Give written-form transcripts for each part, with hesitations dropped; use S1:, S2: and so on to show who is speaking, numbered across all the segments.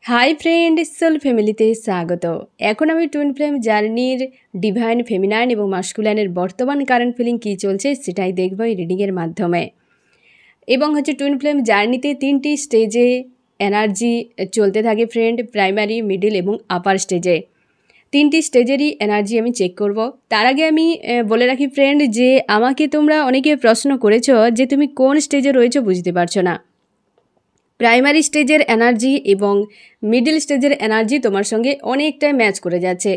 S1: Hi friend, soul ফ্যামিলিতে স্বাগত। এখন আমি টুইন ফ্লেম জার্নির ডিভাইন ফেমিনাইন এবং মাস্কুলাইনের বর্তমান কারেন্ট ফিলিং কী চলছে সেটাই দেখব এই রিডিংয়ের মাধ্যমে। এবং টুইন ফ্লেম জার্নিতে 3টি স্টেজে এনার্জি চলতে থাকে ফ্রেন্ড, প্রাইমারি, মিডিল এবং আপার স্টেজে। 3টি স্টেজেরই এনার্জি আমি চেক করব। তার আগে আমি বলে রাখি ফ্রেন্ড যে আমাকে তোমরা অনেকে প্রশ্ন করেছো যে তুমি কোন স্টেজে রয়েছো বুঝতে পারছো না। প্রাইমারি স্টেজের এনার্জি এবং মিডল স্টেজের এনার্জি তোমার সঙ্গে অনেকটাই ম্যাচ করে যাচ্ছে।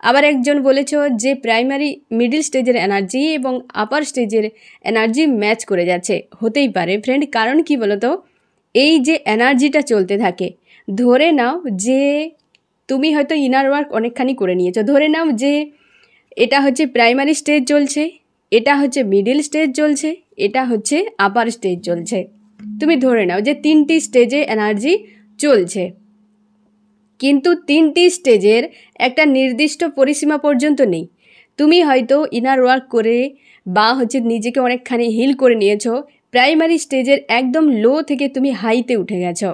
S1: আবার একজন বলেছ যে প্রাইমারি মিডল স্টেজের এনার্জি এবং আপার স্টেজের এনার্জি ম্যাচ করে যাচ্ছে। হতেই পারে ফ্রেন্ড, কারণ কি বলো তো, এই যে এনার্জিটা চলতে থাকে, ধরে নাও যে তুমি হয়তো ইনার ওয়ার্ক অনেকখানি করে নিয়েছো। ধরে নাও যে এটা প্রাইমারি স্টেজ চলছে, এটা মিডল স্টেজ চলছে, এটা আপার স্টেজ চলছে। তুমি ধরে নাও যে 3টি স্টেজে এনার্জি চলছে, কিন্তু 3টি স্টেজের একটা নির্দিষ্ট পরিসীমা পর্যন্ত নেই। তুমি হয়তো ইনার ওয়ার্ক করে বা নিজেকে অনেকখানি হিল করে নিয়েছো, প্রাইমারি স্টেজের একদম লো থেকে তুমি হাইতে উঠে গেছো।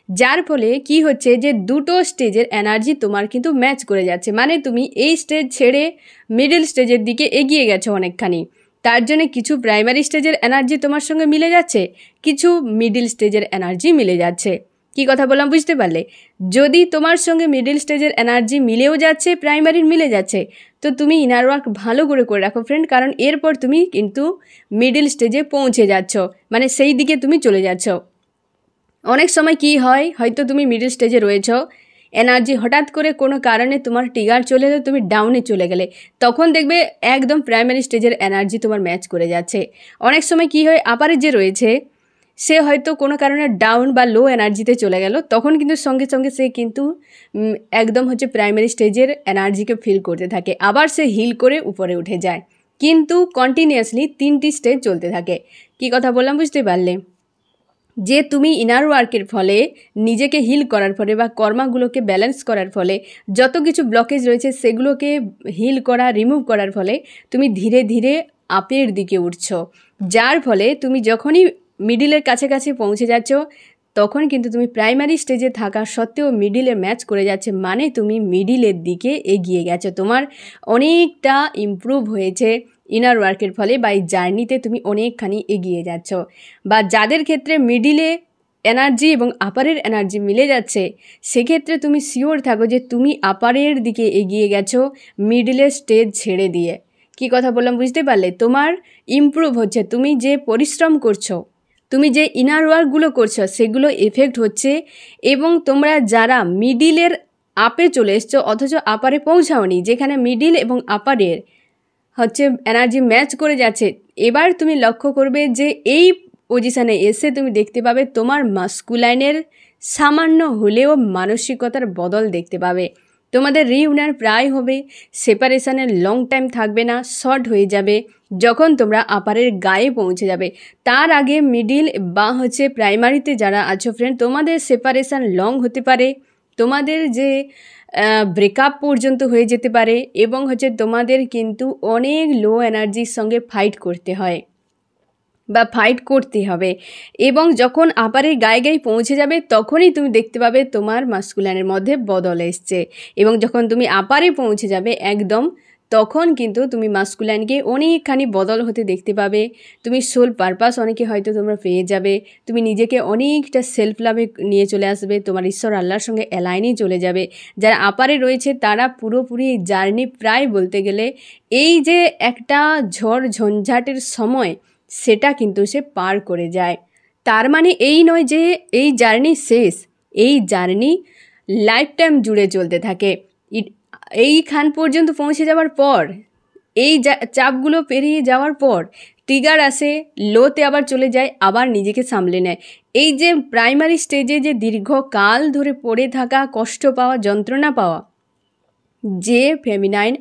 S1: যার ফলে কি হচ্ছে যে দুটো স্টেজের এনার্জি তোমার কিন্তু ম্যাচ করে যাচ্ছে, মানে তুমি এই স্টেজ ছেড়ে মিডল স্টেজের দিকে এগিয়ে গেছো অনেকখানি। তার জন্য কিছু প্রাইমারি স্টেজের এনার্জি তোমার সঙ্গে মিলে যাচ্ছে, কিছু মিডল স্টেজের এনার্জি মিলে যাচ্ছে। কি কথা বললাম বুঝতে পারলে? যদি তোমার সঙ্গে মিডল স্টেজের এনার্জি মিলেও যাচ্ছে, প্রাইমারির মিলে যাচ্ছে, তো তুমি ইনার ওয়ার্ক ভালো করে রাখো ফ্রেন্ড, কারণ এরপর তুমি কিন্তু মিডল স্টেজে পৌঁছে যাচ্ছ, মানে সেই দিকে তুমি চলে যাচ্ছ। অনেক সময় কি হয়, হয়তো তুমি মিডল স্টেজে রয়েছ, এনার্জি হঠাৎ করে কোনো কারণে তোমার ট্রিগার চলে এলো, তুমি ডাউনে চলে গেলে, তখন দেখবে একদম প্রাইমারি স্টেজের এনার্জি তোমার ম্যাচ করে যাচ্ছে। অনেক সময় কি হয়, আপারে যে রয়েছে সে হয়তো কোনো কারণে ডাউন বা লো এনার্জিতে চলে গেল, তখন কিন্তু সঙ্গে সঙ্গে সে কিন্তু একদম প্রাইমারি স্টেজের এনার্জিকে ফিল করতে থাকে, আবার সে হিল করে উপরে উঠে যায়। কিন্তু কন্টিনিউয়াসলি 3টি স্টেজ চলতে থাকে। কি কথা বললাম বুঝতে পারলে? যে তুমি ইনার ওয়ার্কের ফলে, নিজেকে হিল করার ফলে বা কর্মাগুলোকে ব্যালেন্স করার ফলে, যত কিছু ব্লকেজ রয়েছে সেগুলোকে হিল করা, রিমুভ করার ফলে তুমি ধীরে ধীরে আপের দিকে উঠছো। যার ফলে তুমি যখনই মিডিলের কাছাকাছি পৌঁছে যাচ্ছ, তখন কিন্তু তুমি প্রাইমারি স্টেজে থাকা সত্ত্বেও মিডিলে ম্যাচ করে যাচ্ছে, মানে তুমি মিডিলের দিকে এগিয়ে গেছো। তোমার অনেকটা ইমপ্রুভ হয়েছে ইনার ওয়ার্কের ফলে, বা এই জার্নিতে তুমি অনেকখানি এগিয়ে যাচ্ছ। বা যাদের ক্ষেত্রে মিডিলে এনার্জি এবং আপারের এনার্জি মিলে যাচ্ছে, সেক্ষেত্রে তুমি শিওর থাকো যে তুমি আপারের দিকে এগিয়ে গেছো মিডিলের স্টেজ ছেড়ে দিয়ে। কি কথা বললাম বুঝতে পারলে? তোমার ইমপ্রুভ হচ্ছে, তুমি যে পরিশ্রম করছো, তুমি যে ইনার ওয়ার্কগুলো করছো সেগুলো এফেক্ট হচ্ছে। এবং তোমরা যারা মিডিলের আপে চলে এসছো অথচ আপারে পৌঁছাওনি, যেখানে মিডিল এবং আপারের এনার্জি ম্যাচ করে যাচ্ছে, এবার তুমি লক্ষ্য করবে যে এই পজিশানে এসে তুমি দেখতে পাবে তোমার মাস্কুলাইনের সামান্য হলেও মানসিকতার বদল দেখতে পাবে। তোমাদের রিইউনিয়ন প্রায় হবে, সেপারেশনের লং টাইম থাকবে না, শর্ট হয়ে যাবে যখন তোমরা আপারের গায়ে পৌঁছে যাবে। তার আগে মিডিল বা প্রাইমারিতে যারা আছো ফ্রেন্ড, তোমাদের সেপারেশন লং হতে পারে, তোমাদের যে ব্রেকআপ পর্যন্ত হয়ে যেতে পারে, এবং তোমাদের কিন্তু অনেক লো এনার্জির সঙ্গে ফাইট করতে হয় বা ফাইট করতে হবে। এবং যখন আপারের গায়ে গায়ে পৌঁছে যাবে, তখনই তুমি দেখতে পাবে তোমার মাস্কুলাইনের মধ্যে বদল এসছে। এবং যখন তুমি আপারে পৌঁছে যাবে একদম, তখন কিন্তু তুমি মাস্কুলাইনকে অনেকখানি বদল হতে দেখতে পাবে। তুমি সোল পারপাস অনেকে হয়তো তোমরা পেয়ে যাবে, তুমি নিজেকে অনেকটা সেলফ লাভে নিয়ে চলে আসবে, তোমার ঈশ্বর আল্লাহর সঙ্গে অ্যালাইনেই চলে যাবে। যারা আপারে রয়েছে তারা পুরোপুরি জার্নি প্রায় বলতে গেলে এই যে একটা ঝড় ঝঞ্ঝাটের সময়, সেটা কিন্তু সে পার করে যায়। তার মানে এই নয় যে এই জার্নি শেষ, এই জার্নি লাইফ টাইম জুড়ে চলতে থাকে। এইখান পর্যন্ত পৌঁছে যাওয়ার পর, এই চাপগুলো পেরিয়ে যাওয়ার পর ট্রিগার আসে, লোতে আবার চলে যায়, আবার নিজেকে সামলে নেয়। এই যে প্রাইমারি স্টেজে যে দীর্ঘকাল ধরে পড়ে থাকা, কষ্ট পাওয়া, যন্ত্রণা পাওয়া, যে ফেমিনাইন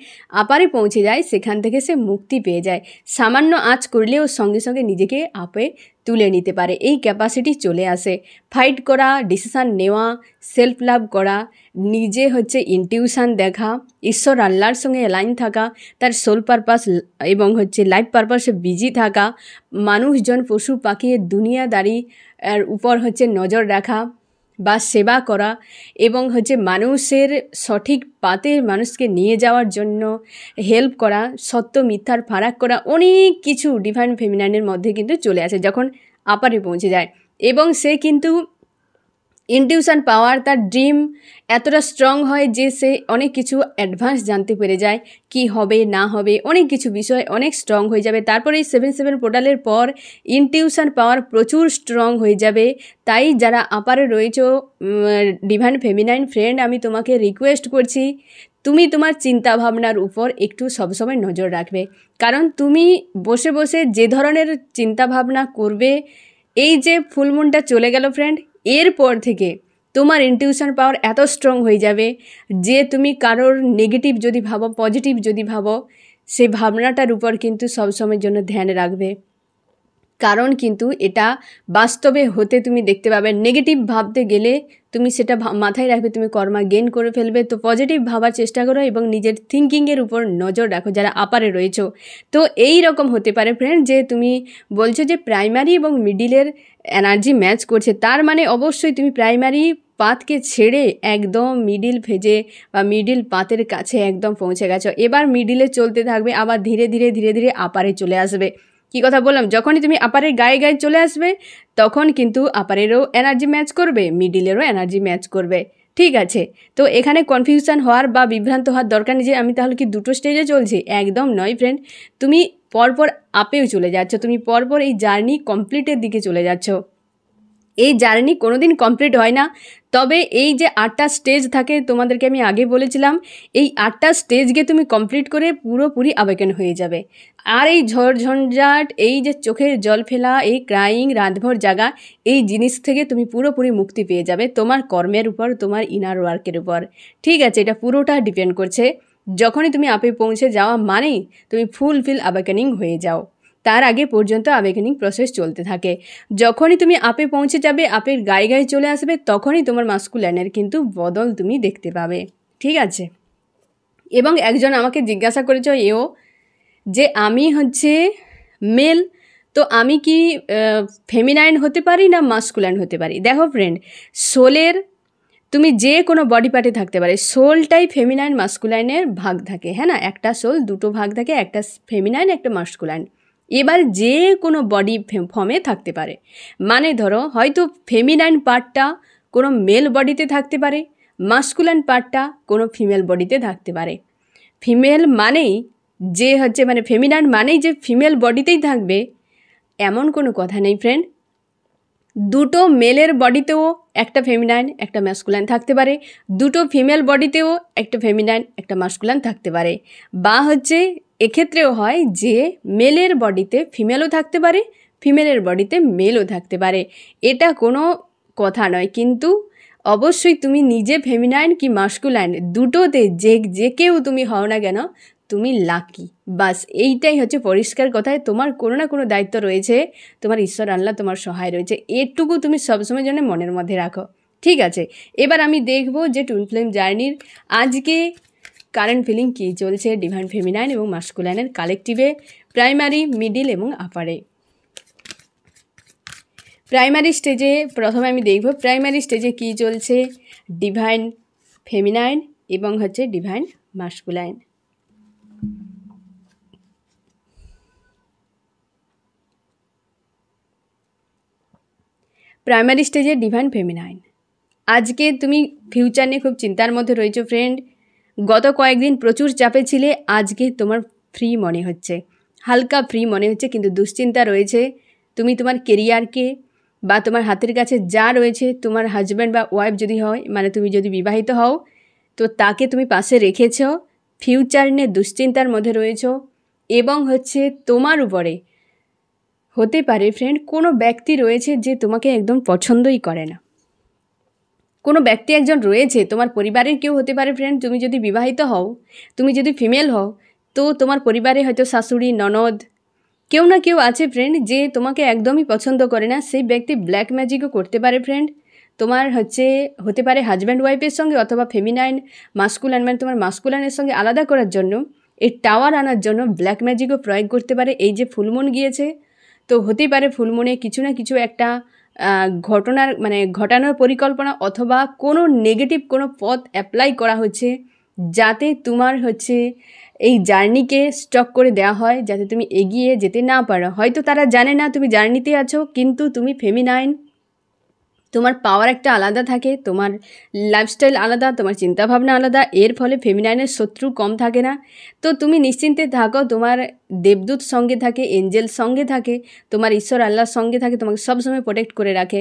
S1: আপারে পৌঁছে যায় সেখান থেকে সে মুক্তি পেয়ে যায়। সামান্য আঁচ করলেও সঙ্গে সঙ্গে নিজেকে আপে তুলে নিতে পারে, এই ক্যাপাসিটি চলে আসে। ফাইট করা, ডিসিশান নেওয়া, সেলফ লাভ করা, নিজে ইনটিউশান দেখা, ঈশ্বর আল্লাহর সঙ্গে অ্যালাইন থাকা, তার সোল পারপাস এবং লাইফ পারপাসে বিজি থাকা, মানুষজন, পশু পাখি, দুনিয়াদারি এর উপর নজর রাখা, বা সেবা করা এবং হচ্ছে মানুষের সঠিক পাতে মানুষকে নিয়ে যাওয়ার জন্য হেল্প করা, সত্য মিথ্যার ফারাক করা, অনেক কিছু ডিভাইন ফেমিনাইনের মধ্যে কিন্তু চলে আসে যখন আপারে পৌঁছে যায়। এবং সে কিন্তু ইনটিউশন পাওয়ার, তার ড্রিম এতটা স্ট্রং হয় যে সে অনেক কিছু অ্যাডভান্স জানতে পেরে যায়, কি হবে না হবে, অনেক কিছু বিষয় অনেক স্ট্রং হয়ে যাবে। তারপরে এই 7/7 পোর্টালের পর ইনটিউশন পাওয়ার প্রচুর স্ট্রং হয়ে যাবে। তাই যারা আপারে রয়েছো ডিভাইন ফেমিনাইন ফ্রেন্ড, আমি তোমাকে রিকোয়েস্ট করছি, তুমি তোমার চিন্তা ভাবনার উপর একটু সবসময় নজর রাখবে। কারণ তুমি বসে বসে যে ধরনের চিন্তা ভাবনা করবে, এই যে ফুলমুনটা চলে গেল ফ্রেন্ড, এরপর থেকে তোমার ইনটিউশন পাওয়ার এত স্ট্রং হয়ে যাবে যে তুমি কারোর নেগেটিভ যদি ভাবো, পজিটিভ যদি ভাবো, সেই ভাবনাটার উপর কিন্তু সবসময়ের জন্য ধ্যান রাখবে। কারণ কিন্তু এটা বাস্তবে হতে তুমি দেখতে পাবে। নেগেটিভ ভাবতে গেলে তুমি সেটা মাথায় রাখবে, তুমি কর্মা গেইন করে ফেলবে। তো পজিটিভ ভাবার চেষ্টা করো এবং নিজের থিঙ্কিংয়ের উপর নজর রাখো যারা আপারে রয়েছো। তো এই রকম হতে পারে ফ্রেন্ড যে তুমি বলছো যে প্রাইমারি এবং মিডিলের এনার্জি ম্যাচ করছে, তার মানে অবশ্যই তুমি প্রাইমারি পাতকে ছেড়ে একদম মিডিল ফেজে বা মিডিল পাতের কাছে একদম পৌঁছে গেছো। এবার মিডিলে চলতে থাকবে, আবার ধীরে ধীরে ধীরে ধীরে আপারে চলে আসবে। কি কথা বললাম, যখনই তুমি আপারের গায়ে গায়ে চলে আসবে তখন কিন্তু আপারেরও এনার্জি ম্যাচ করবে, মিডিলেরও এনার্জি ম্যাচ করবে। ঠিক আছে, তো এখানে কনফিউশন হওয়ার বা বিভ্রান্ত হওয়ার দরকার নেই যে আমি তাহলে কি দুটো স্টেজে চলছি, একদম নয় ফ্রেন্ড। তুমি পরপর আপেও চলে যাচ্ছ, তুমি পরপর এই জার্নি কমপ্লিটের দিকে চলে যাচ্ছ। এই জার্নি কোনো দিন কমপ্লিট হয় না, তবে এই যে 8টা স্টেজ থাকে তোমাদেরকে আমি আগে বলেছিলাম, এই 8টা স্টেজকে তুমি কমপ্লিট করে পুরোপুরি আবেগন হয়ে যাবে। আর এই ঝড়ঝঞ্ঝাট, এই যে চোখের জল ফেলা, এই ক্রাইং, রাতভর জাগা, এই জিনিস থেকে তুমি পুরোপুরি মুক্তি পেয়ে যাবে তোমার কর্মের উপর, তোমার ইনার ওয়ার্কের উপর। ঠিক আছে, এটা পুরোটা ডিপেন্ড করছে। যখনই তুমি আপে পৌঁছে যাওয়া মানেই তুমি ফুলফিল আবেকনিং হয়ে যাও, তার আগে পর্যন্ত আবেকনিং প্রসেস চলতে থাকে। যখনই তুমি আপে পৌঁছে যাবে, আপের গায়ে গায়ে চলে আসবে, তখনই তোমার মাস্কুলাইনের কিন্তু বদল তুমি দেখতে পাবে। ঠিক আছে, এবং একজন আমাকে জিজ্ঞাসা করেছ এও যে আমি হচ্ছে মেল, তো আমি কি ফেমিনাইন হতে পারি না মাস্কুলাইন হতে পারি? দেখো ফ্রেন্ড, সোলের তুমি যে কোনো বডি পার্টে থাকতে পারে, সোলটাই ফেমিনাইন মাস্কুলাইনের ভাগ থাকে, হ্যাঁ না? একটা সোল দুটো ভাগ থাকে, একটা ফেমিনাইন একটা মাস্কুলাইন। এবার যে কোনো বডি ফর্মে থাকতে পারে, মানে ধরো হয়তো ফেমিনাইন পার্টটা কোনো মেল বডিতে থাকতে পারে, মাস্কুলাইন পার্টটা কোনো ফিমেল বডিতে থাকতে পারে। ফিমেল মানেই যে হচ্ছে মানে ফেমিনাইন মানেই যে ফিমেল বডিতেই থাকবে এমন কোনো কথা নেই ফ্রেন্ড। দুটো মেলের বডিতেও একটা ফেমিনাইন একটা ম্যাস্কুলাইন থাকতে পারে, দুটো ফিমেল বডিতেও একটা ফেমিনাইন একটা মাস্কুলাইন থাকতে পারে, বা হচ্ছে এক্ষেত্রেও হয় যে মেলের বডিতে ফিমেলও থাকতে পারে, ফিমেলের বডিতে মেলও থাকতে পারে। এটা কোনো কথা নয়, কিন্তু অবশ্যই তুমি নিজে ফেমিনাইন কি মাস্কুলাইন দুটোতে যে কেউ তুমি হও না কেন, তুমি লাকি। বাস এইটাই হচ্ছে পরিষ্কার কথায়, তোমার কোনো না কোনো দায়িত্ব রয়েছে, তোমার ঈশ্বর আল্লাহ তোমার সহায় রয়েছে, এটুকু তুমি সবসময় যেন মনের মধ্যে রাখো। ঠিক আছে, এবার আমি দেখব যে টুইন ফ্লেম জার্নির আজকে কারেন্ট ফিলিং কী চলছে ডিভাইন ফেমিনাইন এবং মাস্কুলাইনের কালেকটিভে, প্রাইমারি, মিডিল এবং আপারে। প্রাইমারি স্টেজে প্রথমে আমি দেখব প্রাইমারি স্টেজে কী চলছে ডিভাইন ফেমিনাইন এবং হচ্ছে ডিভাইন মাস্কুলাইন। প্রাইমারি স্টেজে ডিভাইন ফেমিনাইন, আজকে তুমি ফিউচার নিয়ে খুব চিন্তার মধ্যে রয়েছো ফ্রেন্ড। গত কয়েকদিন প্রচুর চাপে ছিলে, আজকে তোমার ফ্রি মনে হচ্ছে, হালকা ফ্রি মনে হচ্ছে, কিন্তু দুশ্চিন্তা রয়েছে। তুমি তোমার কেরিয়ারকে বা তোমার হাতের কাছে যা রয়েছে, তোমার হাজব্যান্ড বা ওয়াইফ যদি হয়, মানে তুমি যদি বিবাহিত হও, তো তাকে তুমি পাশে রেখেছ, ফিউচার নিয়ে দুশ্চিন্তার মধ্যে রয়েছো। এবং হচ্ছে তোমার উপরে হতে পারে ফ্রেন্ড কোনো ব্যক্তি রয়েছে যে তোমাকে একদম পছন্দই করে না। কোনো ব্যক্তি একজন রয়েছে, তোমার পরিবারের কেউ হতে পারে ফ্রেন্ড। তুমি যদি বিবাহিত হও, তুমি যদি ফিমেল হও, তো তোমার পরিবারে হয়তো শাশুড়ি, ননদ, কেউ না কেউ আছে ফ্রেন্ড যে তোমাকে একদমই পছন্দ করে না। সেই ব্যক্তি ব্ল্যাক ম্যাজিকও করতে পারে ফ্রেন্ড। তোমার হতে পারে হাজব্যান্ড ওয়াইফের সঙ্গে, অথবা ফেমিনাইন মাস্কুলাইন মানে তোমার মাস্কুলাইনের সঙ্গে আলাদা করার জন্য, এই টাওয়ার আনার জন্য ব্ল্যাক ম্যাজিকও প্রয়োগ করতে পারে। এই যে ফুলমুন গিয়েছে, তো হতেই পারে ফুলমুনে কিছু না কিছু একটা ঘটানোর পরিকল্পনা অথবা কোনো নেগেটিভ কোনো পথ অ্যাপ্লাই করা হচ্ছে, যাতে তোমার হচ্ছে এই জার্নিকে স্টপ করে দেওয়া হয়, যাতে তুমি এগিয়ে যেতে না পারো। হয়তো তারা জানে না তুমি জার্নিতে আছো, কিন্তু তুমি ফেমিনাইন, তোমার পাওয়ার একটা আলাদা থাকে, তোমার লাইফস্টাইল আলাদা, তোমার চিন্তাভাবনা আলাদা, এর ফলে ফেমিনাইনের শত্রু কম থাকে না। তো তুমি নিশ্চিন্তে থাকো, তোমার দেবদূত সঙ্গে থাকে, এঞ্জেল সঙ্গে থাকে, তোমার ঈশ্বর আল্লাহর সঙ্গে থাকে, তোমাকে সবসময় প্রোটেক্ট করে রাখে।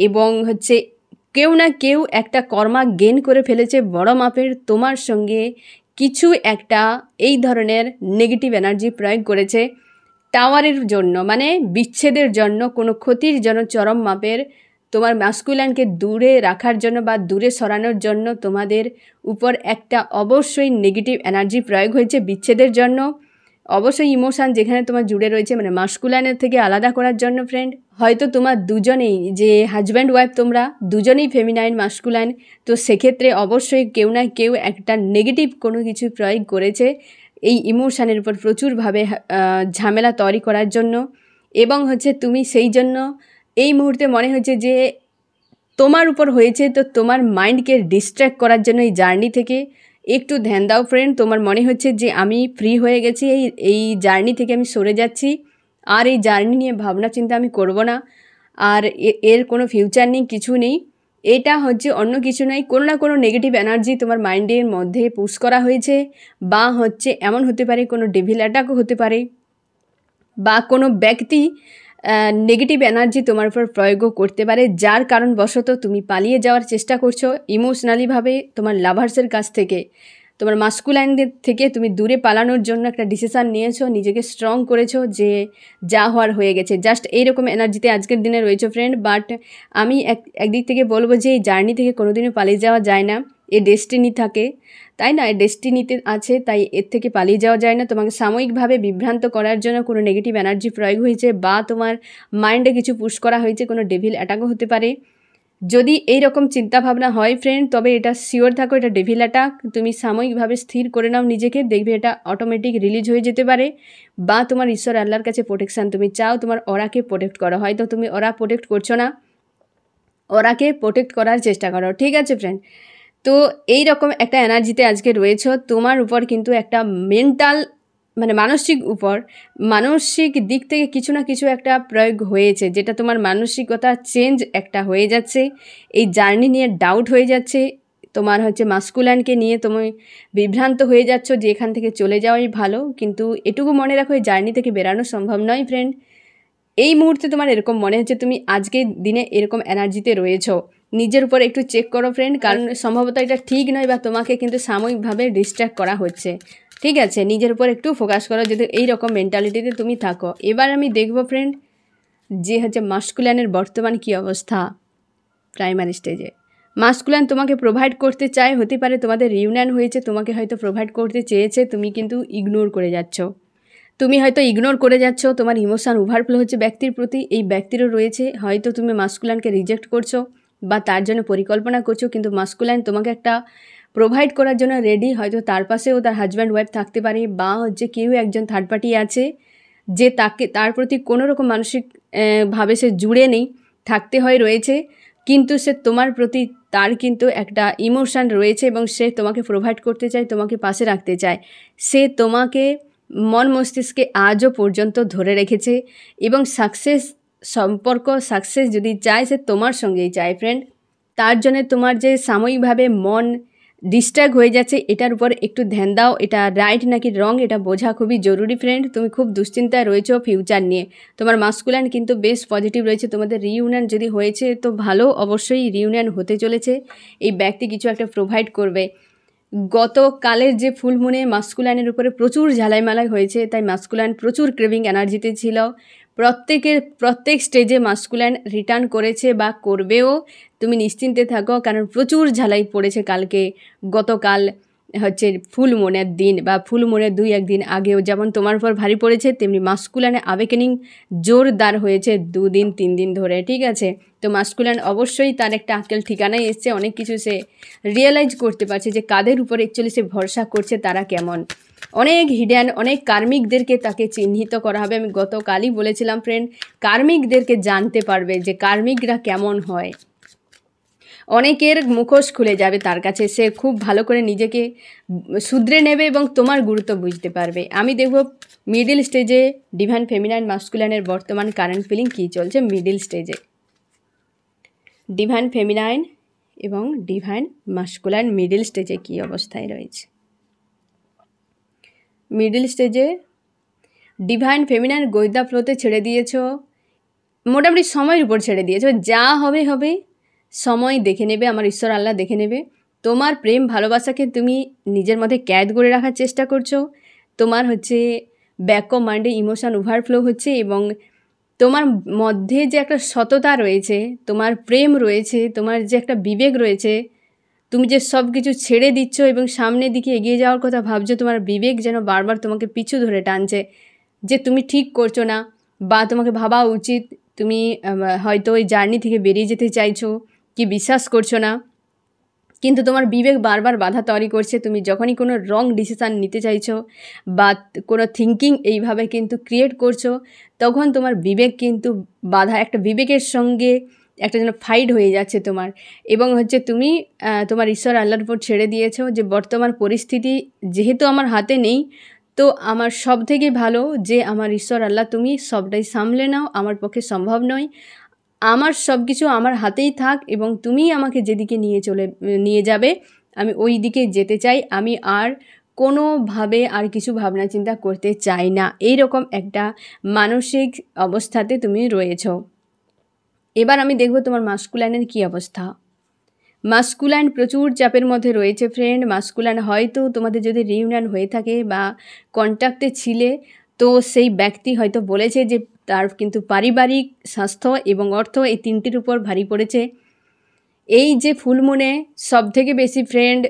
S1: এবং হচ্ছে কেউ না কেউ একটা কর্মা গেন করে ফেলেছে বড় মাপের, তোমার সঙ্গে কিছু একটা এই ধরনের নেগেটিভ এনার্জি প্রয়োগ করেছে টাওয়ারের জন্য, মানে বিচ্ছেদের জন্য, কোনো ক্ষতির জন্য চরম মাপের, তোমার ম্যাসকুলাইনকে দূরে রাখার জন্য বা দূরে সরানোর জন্য তোমাদের উপর একটা অবশ্যই নেগেটিভ এনার্জি প্রয়োগ হয়েছে বিচ্ছেদের জন্য। অবশ্যই ইমোশান যেখানে তোমার জুড়ে রয়েছে, মানে মাস্কুলাইনের থেকে আলাদা করার জন্য ফ্রেন্ড। হয়তো তোমার দুজনেই, যে হাজব্যান্ড ওয়াইফ তোমরা দুজনেই ফেমিনাইন মাস্কুলাইন, তো সেক্ষেত্রে অবশ্যই কেউ না কেউ একটা নেগেটিভ কোনো কিছু প্রয়োগ করেছে এই ইমোশানের উপর প্রচুরভাবে ঝামেলা তৈরি করার জন্য। এবং হচ্ছে তুমি সেই জন্য এই মুহূর্তে মনে হচ্ছে যে তোমার উপর হয়েছে, তো তোমার মাইন্ডকে ডিস্ট্র্যাক্ট করার জন্য এই জার্নি থেকে একটু ধ্যান দাও ফ্রেন্ড। তোমার মনে হচ্ছে যে আমি ফ্রি হয়ে গেছি, এই জার্নি থেকে আমি সরে যাচ্ছি, আর এই জার্নি নিয়ে ভাবনা চিন্তা আমি করব না, আর এর কোনো ফিউচার নেই, কিছু নেই। এটা হচ্ছে অন্য কিছু নয়, কোনো না কোনো নেগেটিভ এনার্জি তোমার মাইন্ডের মধ্যে পুশ করা হয়েছে, বা হচ্ছে এমন হতে পারে কোনো ডেভিল অ্যাটাকও হতে পারে, বা কোনো ব্যক্তি নেগেটিভ এনার্জি তোমার উপর প্রয়োগও করতে পারে, যার কারণবশত তুমি পালিয়ে যাওয়ার চেষ্টা করছো ইমোশনালিভাবে তোমার লাভার্সের কাছ থেকে, তোমার মাস্কুলাইনদের থেকে তুমি দূরে পালানোর জন্য একটা ডিসিশান নিয়েছো, নিজেকে স্ট্রং করেছো যে যা হওয়ার হয়ে গেছে। জাস্ট এইরকম এনার্জিতে আজকের দিনে রয়েছে ফ্রেন্ড। বাট আমি একদিক থেকে বলবো যে এই জার্নি থেকে কোনোদিনও পালিয়ে যাওয়া যায় না, এ ডেস্টিনি থাকে, তাই না? ডেস্টিনিতে আছে, তাই এর থেকে পালিয়ে যাওয়া যায় না। তোমাকে সাময়িকভাবে বিভ্রান্ত করার জন্য কোনো নেগেটিভ এনার্জি প্রয়োগ হয়েছে, বা তোমার মাইন্ডে কিছু পুশ করা হয়েছে, কোনো ডেভিল অ্যাটাকও হতে পারে। যদি এই রকম চিন্তাভাবনা হয় ফ্রেন্ড, তবে এটা শিওর থাকো এটা ডেভিল অ্যাটাক। তুমি সাময়িকভাবে স্থির করে নাও নিজেকে, দেখবে এটা অটোমেটিক রিলিজ হয়ে যেতে পারে। বা তোমার ঈশ্বর আল্লাহর কাছে প্রোটেকশান তুমি চাও, তোমার অরাকে প্রোটেক্ট করো, হয়তো তুমি অরা প্রোটেক্ট করছো না, অরাকে প্রোটেক্ট করার চেষ্টা করো, ঠিক আছে ফ্রেন্ড? তো এই রকম একটা এনার্জিতে আজকে রয়েছ। তোমার উপর কিন্তু একটা মেন্টাল, মানে মানসিক দিক থেকে কিছু না কিছু একটা প্রয়োগ হয়েছে, যেটা তোমার মানসিকতা চেঞ্জ একটা হয়ে যাচ্ছে, এই জার্নি নিয়ে ডাউট হয়ে যাচ্ছে, তোমার হচ্ছে মাস্কুলাইনকে নিয়ে তুমি বিভ্রান্ত হয়ে যাচ্ছ যে এখান থেকে চলে যাওয়াই ভালো। কিন্তু এটুকু মনে রাখো, এই জার্নি থেকে বেরানো সম্ভব নয় ফ্রেন্ড। এই মুহূর্তে তোমার এরকম মনে হচ্ছে তুমি আজকের দিনে এরকম এনার্জিতে রয়েছো, নিজের উপর একটু চেক করো ফ্রেন্ড, কারণ সম্ভবত এটা ঠিক নয়, বা তোমাকে কিন্তু সাময়িকভাবে ডিস্ট্র্যাক্ট করা হচ্ছে, ঠিক আছে? নিজের উপর একটু ফোকাস করো যদি এই রকম মেন্টালিটিতে তুমি থাকো। এবার আমি দেখবো ফ্রেন্ড যে হচ্ছে মাস্কুলাইনের বর্তমান কী অবস্থা প্রাইমারি স্টেজে। মাস্কুলাইন তোমাকে প্রোভাইড করতে চায়, হতে পারে তোমাদের রিউনিয়ন হয়েছে, তোমাকে হয়তো প্রোভাইড করতে চেয়েছে, তুমি কিন্তু ইগনোর করে যাচ্ছ, তোমার ইমোশান ওভারফ্লো হচ্ছে ব্যক্তির প্রতি, এই ব্যক্তিরও রয়েছে, হয়তো তুমি মাস্কুলাইনকে রিজেক্ট করছো বা তার জন্য পরিকল্পনা করছো, কিন্তু মাস্কুলাইন তোমাকে একটা প্রোভাইড করার জন্য রেডি। হয়তো তার পাশেও তার হাজব্যান্ড ওয়াইফ থাকতে পারে, বা হচ্ছে কেউ একজন থার্ড পার্টি আছে যে তার প্রতি কোনো রকম মানসিক ভাবে সে জুড়ে নেই, থাকতে হয় রয়েছে, কিন্তু সে তোমার প্রতি তার কিন্তু একটা ইমোশান রয়েছে, এবং সে তোমাকে প্রোভাইড করতে চায়, তোমাকে পাশে রাখতে চায়। সে তোমাকে মন মস্তিষ্কে আজও পর্যন্ত ধরে রেখেছে, এবং সাকসেস যদি চায়, সে তোমার সঙ্গেই চায় ফ্রেন্ড। তার জন্য তোমার যে সাময়িকভাবে মন ডিস্ট্র্যাক্ট হয়ে যাচ্ছে, এটার উপর একটু ধ্যান দাও, এটা রাইট নাকি রং এটা বোঝা খুবই জরুরি ফ্রেন্ড। তুমি খুব দুশ্চিন্তায় রয়েছো ফিউচার নিয়ে, তোমার মাস্কুলাইন কিন্তু বেশ পজিটিভ রয়েছে, তোমাদের রিইউনিয়ন যদি হয়েছে তো ভালো, অবশ্যই রিইউনিয়ন হতে চলেছে, এই ব্যক্তি কিছু একটা প্রোভাইড করবে। গতকালের যে ফুল মুনে মাস্কুলাইনের উপরে প্রচুর ঝালাইমালাই হয়েছে, তাই মাস্কুলাইন প্রচুর ক্রেভিং এনার্জিতে ছিল, প্রত্যেক স্টেজে মাস্কুলাইন রিটার্ন করেছে বা করবেও, তুমি নিশ্চিন্তে থাকো, কারণ প্রচুর ঝালাই পড়েছে গতকাল হচ্ছে ফুল মুনের দিন, বা ফুল মুনের 2-1 দিন আগেও যেমন তোমার উপর ভারী পড়েছে, তেমনি মাস্কুলাইনে আবেকেনিং জোরদার হয়েছে 2 দিন 3 দিন ধরে, ঠিক আছে? তো মাস্কুলাইন অবশ্যই তার একটা আক্কেল ঠিকানায় এসছে, অনেক কিছু সে রিয়েলাইজ করতে পারছে যে কাদের উপরে অ্যাকচুয়ালি সে ভরসা করছে তারা কেমন। অনেক হিডেন, অনেক কার্মিকদেরকে তাকে চিহ্নিত করা হবে। আমি গতকালই বলেছিলাম ফ্রেন্ড, কার্মিকদেরকে জানতে পারবে যে কার্মিকরা কেমন হয়। অনেকের মুখোশ খুলে যাবে তার কাছে, সে খুব ভালো করে নিজেকে শুধরে নেবে এবং তোমার গুরুত্ব বুঝতে পারবে। আমি দেখব মিডিল স্টেজে ডিভাইন ফেমিনাইন মাস্কুলাইনের বর্তমান কারেন্ট ফিলিং কী চলছে। মিডিল স্টেজে ডিভাইন ফেমিনাইন এবং ডিভাইন মাস্কুলাইন মিডিল স্টেজে কী অবস্থায় রয়েছে। মিডিল স্টেজে ডিভাইন ফেমিনাইন গোয়েন্দা ফ্লোতে ছেড়ে দিয়েছো, মোটামুটি সময়ের উপর ছেড়ে দিয়েছো। যা হবে হবে, সময় দেখে নেবে, আমার ঈশ্বর আল্লাহ দেখে নেবে। তোমার প্রেম ভালোবাসাকে তুমি নিজের মধ্যে ক্যাদ করে রাখার চেষ্টা করছো। তোমার হচ্ছে ব্যাক অফ মাইন্ডে ইমোশন ওভারফ্লো হচ্ছে এবং তোমার মধ্যে যে একটা সততা রয়েছে, তোমার প্রেম রয়েছে, তোমার যে একটা বিবেক রয়েছে, তুমি যে সব কিছু ছেড়ে দিচ্ছ এবং সামনের দিকে এগিয়ে যাওয়ার কথা ভাবছো, তোমার বিবেক যেন বারবার তোমাকে পিছু ধরে টানছে যে তুমি ঠিক করছো না, বা তোমাকে ভাবা উচিত, তুমি হয়তো ওই জার্নি থেকে বেরিয়ে যেতে চাইছো কি বিশ্বাস করছো না, কিন্তু তোমার বিবেক বারবার বাধা তৈরি করছে। তুমি যখনই কোনো রং ডিসিশান নিতে চাইছো বা কোনো থিঙ্কিং এইভাবে কিন্তু ক্রিয়েট করছো, তখন তোমার বিবেক কিন্তু বাধা, একটা বিবেকের সঙ্গে একটা যেন ফাইট হয়ে যাচ্ছে তোমার। এবং হচ্ছে তুমি তোমার ঈশ্বর আল্লাহর উপর ছেড়ে দিয়েছো যে বর্তমান পরিস্থিতি যেহেতু আমার হাতে নেই, তো আমার সব থেকে ভালো যে আমার ঈশ্বর আল্লাহ তুমি সবটাই সামলে নাও, আমার পক্ষে সম্ভব নয়, আমার সব কিছু আমার হাতেই থাক এবং তুমি আমাকে যেদিকে নিয়ে যাবে আমি ওই দিকে যেতে চাই, আমি আর কোনোভাবে আর কিছু ভাবনা চিন্তা করতে চাই না। এই রকম একটা মানসিক অবস্থাতে তুমি রয়েছো। এবার আমি দেখব তোমার মাস্কুলাইনের কী অবস্থা। মাস্কুলাইন প্রচুর চাপের মধ্যে রয়েছে ফ্রেন্ড। মাস্কুলাইন হয়তো তোমাদের যদি রিউনিয়ন হয়ে থাকে বা কন্ট্যাক্টে ছিলে, তো সেই ব্যক্তি হয়তো বলেছে যে তার কিন্তু পারিবারিক, স্বাস্থ্য এবং অর্থ এই তিনটির উপর ভারী পড়েছে। এই যে ফুলমুনে সবথেকে বেশি ফ্রেন্ড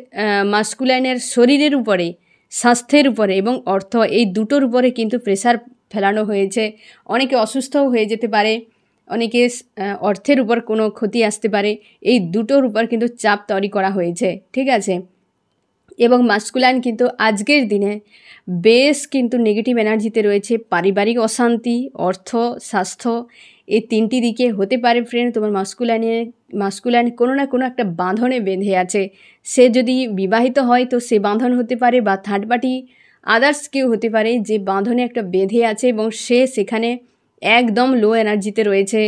S1: মাস্কুলাইনের শরীরের উপরে, স্বাস্থ্যের উপরে এবং অর্থ, এই দুটোর উপরে কিন্তু প্রেশার ফেলানো হয়েছে। অনেকে অসুস্থও হয়ে যেতে পারে, অনেকে অর্থের উপর কোনো ক্ষতি আসতে পারে, এই দুটোর উপর কিন্তু চাপ তৈরি করা হয়েছে, ঠিক আছে। এবং মাস্কুলাইন কিন্তু আজকের দিনে বেশ কিন্তু নেগেটিভ এনার্জিতে রয়েছে। পারিবারিক অশান্তি, অর্থ, স্বাস্থ্য, এই তিনটি দিকে হতে পারে ফ্রেন্ড। তোমার মাস্কুলাইন কোনো না কোনো একটা বাঁধনে বেঁধে আছে। সে যদি বিবাহিত হয় তো সে বাঁধন হতে পারে, বা থার্ড পার্টি আদার্স কেউ হতে পারে যে বাঁধনে একটা বেঁধে আছে এবং সে সেখানে একদম লো এনার্জিতে রয়েছে,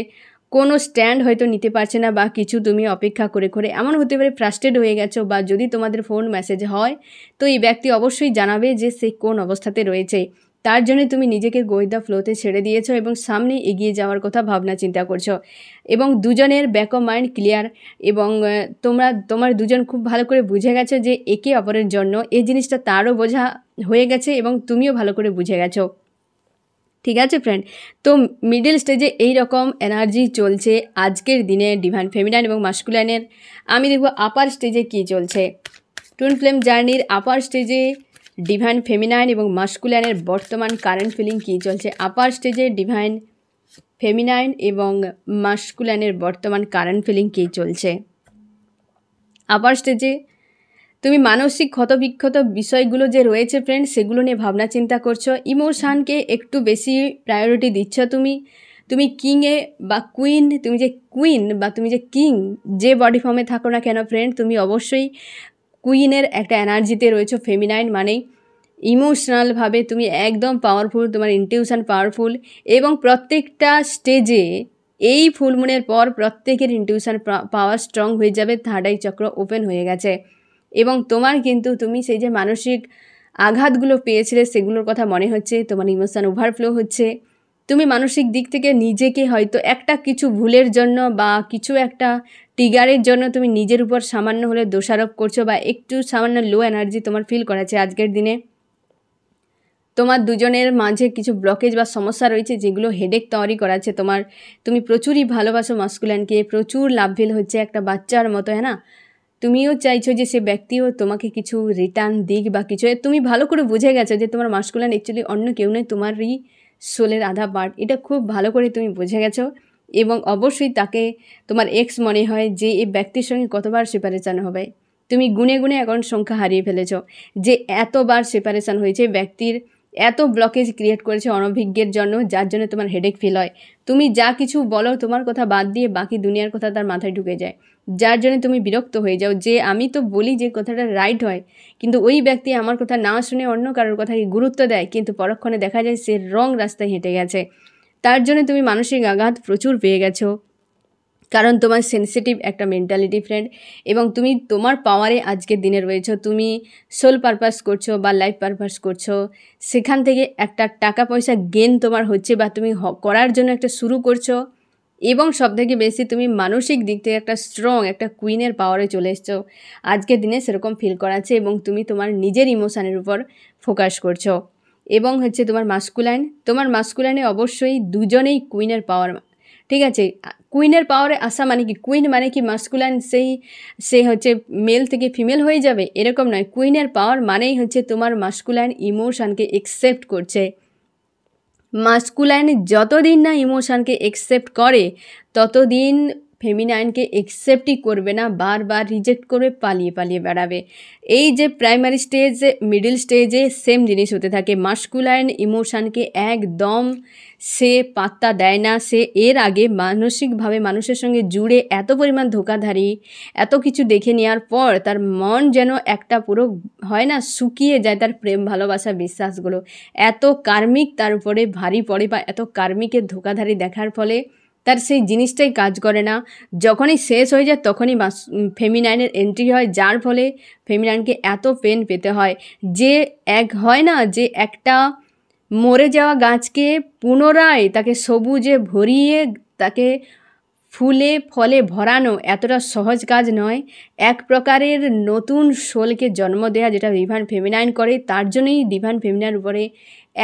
S1: কোনো স্ট্যান্ড হয়তো নিতে পারছে না, বা কিছু তুমি অপেক্ষা করে করে এমন হতে পারে ফ্রাস্ট্রেট হয়ে গেছো, বা যদি তোমাদের ফোন মেসেজ হয় তো এই ব্যক্তি অবশ্যই জানাবে যে সে কোন অবস্থাতে রয়েছে। তার জন্য তুমি নিজেকে গো উইথ দ্য ফ্লোতে ছেড়ে দিয়েছো এবং সামনে এগিয়ে যাওয়ার কথা ভাবনা চিন্তা করছো। এবং দুজনের ব্যাক অফ মাইন্ড ক্লিয়ার, এবং তোমার দুজন খুব ভালো করে বুঝে গেছো যে একে অপরের জন্য এই জিনিসটা তারও বোঝা হয়ে গেছে এবং তুমিও ভালো করে বুঝে গেছো, ঠিক আছে ফ্রেন্ড। তো মিডল স্টেজে এই রকম এনার্জি চলছে আজকের দিনে ডিভাইন ফেমিনাইন এবং মাস্কুলাইনের। আমি দেখব আপার স্টেজে কী চলছে। টুইন ফ্লেম জার্নির আপার স্টেজে ডিভাইন ফেমিনাইন এবং মাস্কুলাইনের বর্তমান কারেন্ট ফিলিং কী চলছে। আপার স্টেজে ডিভাইন ফেমিনাইন এবং মাস্কুলাইনের বর্তমান কারেন্ট ফিলিং কী চলছে। আপার স্টেজে তুমি মানসিক ক্ষতবিক্ষত বিষয়গুলো যে রয়েছে ফ্রেন্ড, সেগুলো নিয়ে ভাবনা চিন্তা করছো। ইমোশানকে একটু বেশি প্রায়োরিটি দিচ্ছ তুমি কিংয়ে বা কুইন, তুমি যে কুইন বা তুমি যে কিং যে বডি ফর্মে থাকো না কেন ফ্রেন্ড, তুমি অবশ্যই কুইনের একটা এনার্জিতে রয়েছো। ফেমিনাইন মানে ইমোশনালভাবে তুমি একদম পাওয়ারফুল, তোমার ইনটিউশন পাওয়ারফুল, এবং প্রত্যেকটা স্টেজে এই ফুলমুনের পর প্রত্যেকের ইনটিউশন পাওয়ার স্ট্রং হয়ে যাবে। থার্ড আই চক্র ওপেন হয়ে গেছে এবং তোমার কিন্তু তুমি সেই যে মানসিক আঘাতগুলো পেয়েছিলে সেগুলোর কথা মনে হচ্ছে, তোমার ইমোশন ওভারফ্লো হচ্ছে। তুমি মানসিক দিক থেকে নিজেকে হয়তো একটা কিছু ভুলের জন্য বা কিছু একটা ট্রিগারের জন্য তুমি নিজের উপর সামান্য হলে দোষারোপ করছো, বা একটু সামান্য লো এনার্জি তোমার ফিল করাচ্ছে আজকের দিনে। তোমার দুজনের মাঝে কিছু ব্লকেজ বা সমস্যা রয়েছে যেগুলো হেডেক তৈরি করাচ্ছে তোমার। তুমি প্রচুরই ভালোবাসো মাস্কুলাইনকে, প্রচুর লাভ ফিল হচ্ছে একটা বাচ্চার মতো, হ্যাঁ না। তুমিও চাইছো যে সে ব্যক্তিও তোমাকে কিছু রিটার্ন দিক বা কিছু। তুমি ভালো করে বুঝে গেছো যে তোমার মাস্কুলাইন অ্যাকচুয়ালি অন্য কেউ নয়, তোমারই সোলের আধা পার্ট। এটা খুব ভালো করে তুমি বুঝে গেছো এবং অবশ্যই তাকে তোমার এক্স মনে হয় যে এই ব্যক্তির সঙ্গে কতবার সেপারেশন হবে। তুমি গুনে গুনে অ্যাকাউন্ট সংখ্যা হারিয়ে ফেলেছ। যে এতবার সেপারেশন হয়েছে, ব্যক্তির এত ব্লকেজ ক্রিয়েট করেছে অনভিজ্ঞের জন্য, যার জন্য তোমার হেডেক ফিল হয়। তুমি যা কিছু বলো তোমার কথা বাদ দিয়ে বাকি দুনিয়ার কথা তার মাথায় ঢুকে যায়, যার জন্য তুমি বিরক্ত হয়ে যাও যে আমি তো বলি যে কথাটা রাইট হয়, কিন্তু ওই ব্যক্তি আমার কথা না শুনে অন্য কারোর কথাকে গুরুত্ব দেয়, কিন্তু পরক্ষণে দেখা যায় সে রং রাস্তায় হেঁটে গেছে। তার জন্য তুমি মানসিক আঘাত প্রচুর পেয়ে গেছো, কারণ তোমার সেন্সিটিভ একটা মেন্টালিটি ফ্রেন্ড, এবং তুমি তোমার পাওয়ারে আজকের দিনে রয়েছো। তুমি সোল পারপাস করছো বা লাইফ পারপাস করছো, সেখান থেকে একটা টাকা পয়সা গেন তোমার হচ্ছে বা তুমি করার জন্য একটা শুরু করছো, এবং সবথেকে বেশি তুমি মানসিক দিক থেকে একটা স্ট্রং, একটা কুইনের পাওয়ারে চলে এসছো আজকের দিনে, সেরকম ফিল করাচ্ছে। এবং তুমি তোমার নিজের ইমোশানের উপর ফোকাস করছো। এবং হচ্ছে তোমার মাস্কুলাইনে অবশ্যই দুজনেই কুইনের পাওয়ার, ঠিক আছে। কুইনের পাওয়ারে আসা মানে কি, কুইন মানে কি মাস্কুলাইন সে হচ্ছে মেল থেকে ফিমেল হয়ে যাবে, এরকম নয়। কুইনের পাওয়ার মানেই হচ্ছে তোমার মাস্কুলাইন ইমোশানকে একসেপ্ট করছে। মাস্কুলাইন যতদিন না ইমোশানকে একসেপ্ট করে ততদিন ফেমিনাইনকে একসেপ্টই করবে না, বারবার রিজেক্ট করে পালিয়ে পালিয়ে বেড়াবে। এই যে প্রাইমারি স্টেজ, মিডল স্টেজে সেম জিনিস হতে থাকে। মাস্কুলাইন ইমোশানকে একদম সে পাত্তা দেয় না। সে এর আগে মানসিকভাবে মানুষের সঙ্গে জুড়ে এত পরিমাণ ধোঁকাধারী, এত কিছু দেখে নেওয়ার পর তার মন যেন একটা পুরো হয় না, শুকিয়ে যায় তার প্রেম ভালোবাসা বিশ্বাসগুলো। এত কার্মিক তার উপরে ভারী পড়ে, বা এত কার্মিকের ধোঁকাধারী দেখার ফলে তার সেই জিনিসটাই কাজ করে না। যখনই শেষ হয়ে যায় তখনই ফেমিনাইনের এন্ট্রি হয়, যার ফলে ফেমিনাইনকে এত পেন পেতে হয়। যে হয় না যে একটা মরে যাওয়া গাছকে পুনরায় তাকে সবুজে ভরিয়ে তাকে ফুলে ফলে ভরানো এতটা সহজ কাজ নয়। এক প্রকারের নতুন সোলকে জন্ম দেওয়া, যেটা ডিভাইন ফেমিনাইন করে, তার জন্যই ডিভাইন ফেমিনাইনের উপরে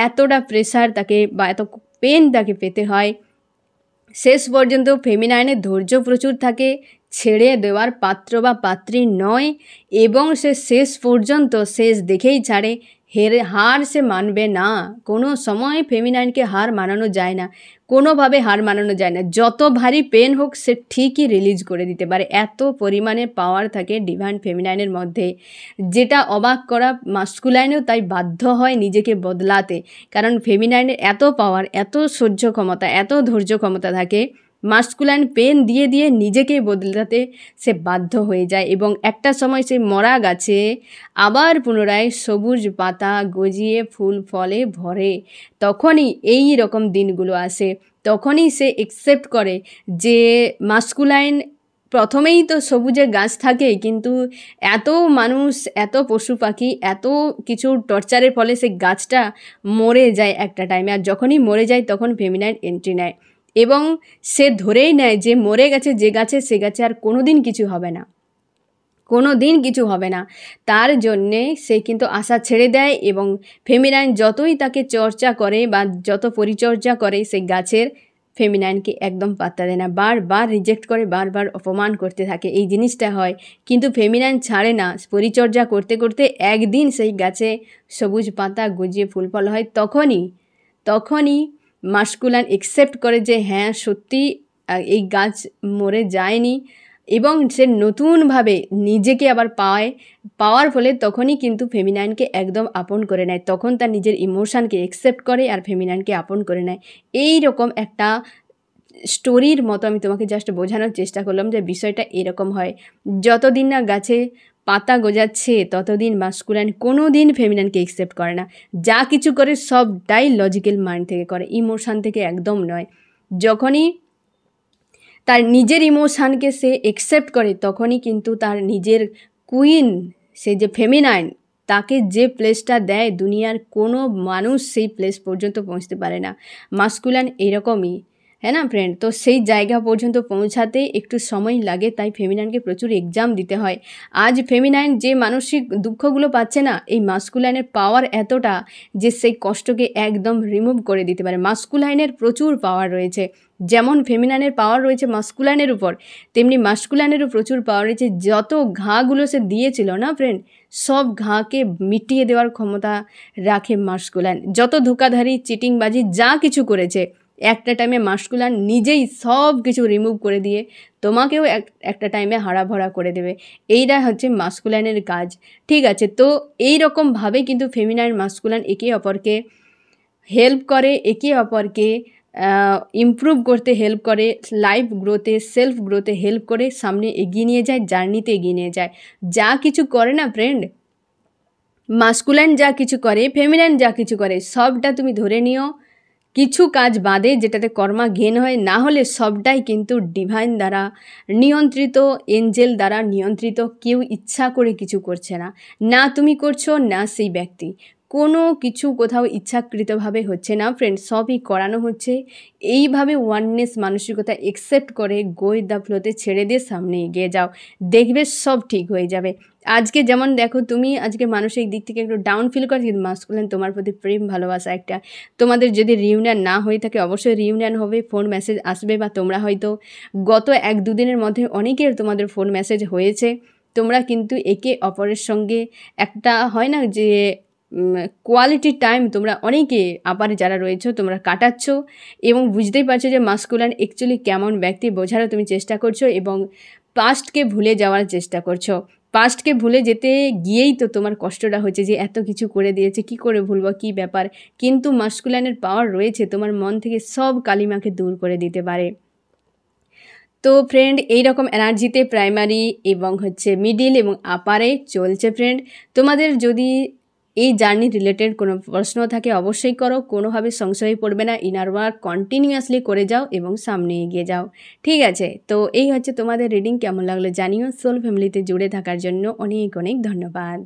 S1: এতটা প্রেশার তাকে বা এত পেন তাকে পেতে হয়। শেষ পর্যন্ত ফেমিনাইনের ধৈর্য প্রচুর থাকে, ছেড়ে দেওয়ার পাত্র বা পাত্রী নয়, এবং সে শেষ পর্যন্ত শেষ দেখেই ছাড়ে। হার সে মানবে না। কোনো সময় ফেমিনাইনকে হার মানানো যায় না, কোনোভাবে হার মানানো যায় না। যত ভারী পেন হোক সে ঠিকই রিলিজ করে দিতে পারে। এত পরিমাণে পাওয়ার থাকে ডিভাইন ফেমিনাইনের মধ্যে, যেটা অবাক করা মাস্কুলাইনেও তাই বাধ্য হয় নিজেকে বদলাতে। কারণ ফেমিনাইনের এত পাওয়ার, এত সহ্য ক্ষমতা, এত ধৈর্য ক্ষমতা থাকে, মাস্কুলাইন পেন দিয়ে দিয়ে নিজেকেই বদলাতে সে বাধ্য হয়ে যায়। এবং একটা সময় সে মরা গাছে আবার পুনরায় সবুজ পাতা গজিয়ে ফুল ফলে ভরে। তখনই এই রকম দিনগুলো আসে, তখনই সে একসেপ্ট করে যে মাস্কুলাইন প্রথমেই তো সবুজের গাছ থাকে, কিন্তু এত মানুষ, এত পশু পাখি, এত কিছু টর্চারের ফলে সেই গাছটা মরে যায় একটা টাইমে। আর যখনই মরে যায় তখন ফেমিনাইন এন্ট্রি নেয়, এবং সে ধরেই নেয় যে মরে গেছে যে গাছে, সে গাছে আর কোনো দিন কিছু হবে না, কোনো দিন কিছু হবে না। তার জন্যে সে কিন্তু আশা ছেড়ে দেয়, এবং ফেমিনাইন যতই তাকে চর্চা করে বা যত পরিচর্যা করে সেই গাছের, ফেমিনাইনকে একদম পাত্তা দেয় না, বারবার রিজেক্ট করে, বারবার অপমান করতে থাকে। এই জিনিসটা হয়, কিন্তু ফেমিনাইন ছাড়ে না। পরিচর্যা করতে করতে একদিন সেই গাছে সবুজ পাতা গজিয়ে ফুল ফল হয়। তখনই মাস্কুলাইন একসেপ্ট করে যে হ্যাঁ সত্যি এই গাছ মরে যায়নি, এবং সে নতুনভাবে নিজেকে আবার পাওয়ার ফলে তখনই কিন্তু ফেমিনাইনকে একদম আপন করে নেয়। তখন তার নিজের ইমোশানকে একসেপ্ট করে আর ফেমিনাইনকে আপন করে নেয়। এই রকম একটা স্টোরির মতো আমি তোমাকে জাস্ট বোঝানোর চেষ্টা করলাম যে বিষয়টা এরকম হয়। যতদিন না গাছে পাতা গজাচ্ছে ততদিন মাস্কুলাইন কোনো দিন ফেমিনাইনকে একসেপ্ট করে না। যা কিছু করে সবটাই লজিক্যাল মাইন্ড থেকে করে, ইমোশান থেকে একদম নয়। যখনই তার নিজের ইমোশানকে সে একসেপ্ট করে তখনই কিন্তু তার নিজের কুইন, সে যে ফেমিনাইন, তাকে যে প্লেসটা দেয় দুনিয়ার কোনো মানুষ সেই প্লেস পর্যন্ত পৌঁছতে পারে না। মাস্কুলাইন এরকমই, হ্যাঁ না ফ্রেন্ড? তো সেই জায়গা পর্যন্ত পৌঁছাতে একটু সময় লাগে, তাই ফেমিনাইনকে প্রচুর এক্সাম দিতে হয়। আজ ফেমিনাইন যে মানসিক দুঃখগুলো পাচ্ছে না, এই মাস্কুলাইনের পাওয়ার এতটা যে সেই কষ্টকে একদম রিমুভ করে দিতে পারে। মাস্কুলাইনের প্রচুর পাওয়ার রয়েছে, যেমন ফেমিনাইনের পাওয়ার রয়েছে মাস্কুলাইনের উপর, তেমনি মাস্কুলাইনেরও প্রচুর পাওয়ার রয়েছে। যত ঘাগুলো সে দিয়েছিল না ফ্রেন্ড, সব ঘাকে মিটিয়ে দেওয়ার ক্ষমতা রাখে মাস্কুলাইন। যত ধোকাধারী, চিটিংবাজি যা কিছু করেছে একটা টাইমে মাস্কুলান নিজেই সব কিছু রিমুভ করে দিয়ে তোমাকেও একটা টাইমে হারাভরা করে দেবে। এইটা হচ্ছে মাস্কুলানের কাজ, ঠিক আছে? তো এই রকমভাবে কিন্তু ফেমিনাইন মাস্কুলান একে অপরকে হেল্প করে, একে অপরকে ইমপ্রুভ করতে হেল্প করে, লাইফ গ্রোথে, সেলফ গ্রোথে হেল্প করে, সামনে এগিয়ে নিয়ে যায়, জার্নিতে এগিয়ে নিয়ে যায়। যা কিছু করে না ফ্রেন্ড, মাস্কুলাইন যা কিছু করে, ফেমিনাইন যা কিছু করে, সবটা তুমি ধরে নিও কিছু কাজ বাদে যেটাতে কর্মা ঘেন হয়, না হলে সবটাই কিন্তু ডিভাইন দ্বারা নিয়ন্ত্রিত, এঞ্জেল দ্বারা নিয়ন্ত্রিত। কেউ ইচ্ছা করে কিছু করছে না, না তুমি করছো না সেই ব্যক্তি, কোনো কিছু কোথাও ইচ্ছাকৃতভাবে হচ্ছে না ফ্রেন্ড, সবই করানো হচ্ছে। এইভাবে ওয়াননেস মানসিকতা একসেপ্ট করে গো উইথ দ্য ফ্লোতে ছেড়ে দিয়ে সামনে এগিয়ে যাও, দেখবে সব ঠিক হয়ে যাবে। আজকে যেমন দেখো তুমি আজকে মানসিক দিক থেকে একটু ডাউন ফিল করো, কিন্তু মাস্কুলাইন তোমার প্রতি প্রেম ভালোবাসা একটা, তোমাদের যদি রিউনিয়ন না হয়ে থাকে অবশ্যই রিউনিয়ন হবে, ফোন মেসেজ আসবে, বা তোমরা হয়তো গত 1-2 দিনের মধ্যে অনেকের তোমাদের ফোন মেসেজ হয়েছে। তোমরা কিন্তু একে অপরের সঙ্গে একটা হয় না যে কোয়ালিটি টাইম তোমরা অনেকে আবার যারা রয়েছে তোমরা কাটাচ্ছ, এবং বুঝতেই পারছো যে মাস্কুলাইন অ্যাকচুয়ালি কেমন ব্যক্তি বোঝারও তুমি চেষ্টা করছো, এবং পাস্টকে ভুলে যাওয়ার চেষ্টা করছো। পাস্টকে ভুলে যেতে গিয়েই তো তোমার কষ্টটা হচ্ছে যে এত কিছু করে দিয়েছে, কি করে ভুলবো, কি ব্যাপার। কিন্তু মাস্কুলাইনের পাওয়ার রয়েছে, তোমার মন থেকে সব কালিমাকে দূর করে দিতে পারে। তো ফ্রেন্ড এইরকম এনার্জিতে প্রাইমারি এবং হচ্ছে মিডিল এবং আপারে চলছে ফ্রেন্ড। তোমাদের যদি এই জার্নি রিলেটেড কোনো প্রশ্ন থাকে অবশ্যই করো, কোনোভাবে সংশয়ে পড়বে না, ইনার ওয়ার্ক কন্টিনিউয়াসলি করে যাও এবং সামনে এগিয়ে যাও, ঠিক আছে? তো এই হচ্ছে তোমাদের রিডিং, কেমন লাগলো জানিও। সোল ফ্যামিলিতে জুড়ে থাকার জন্য অনেক অনেক ধন্যবাদ।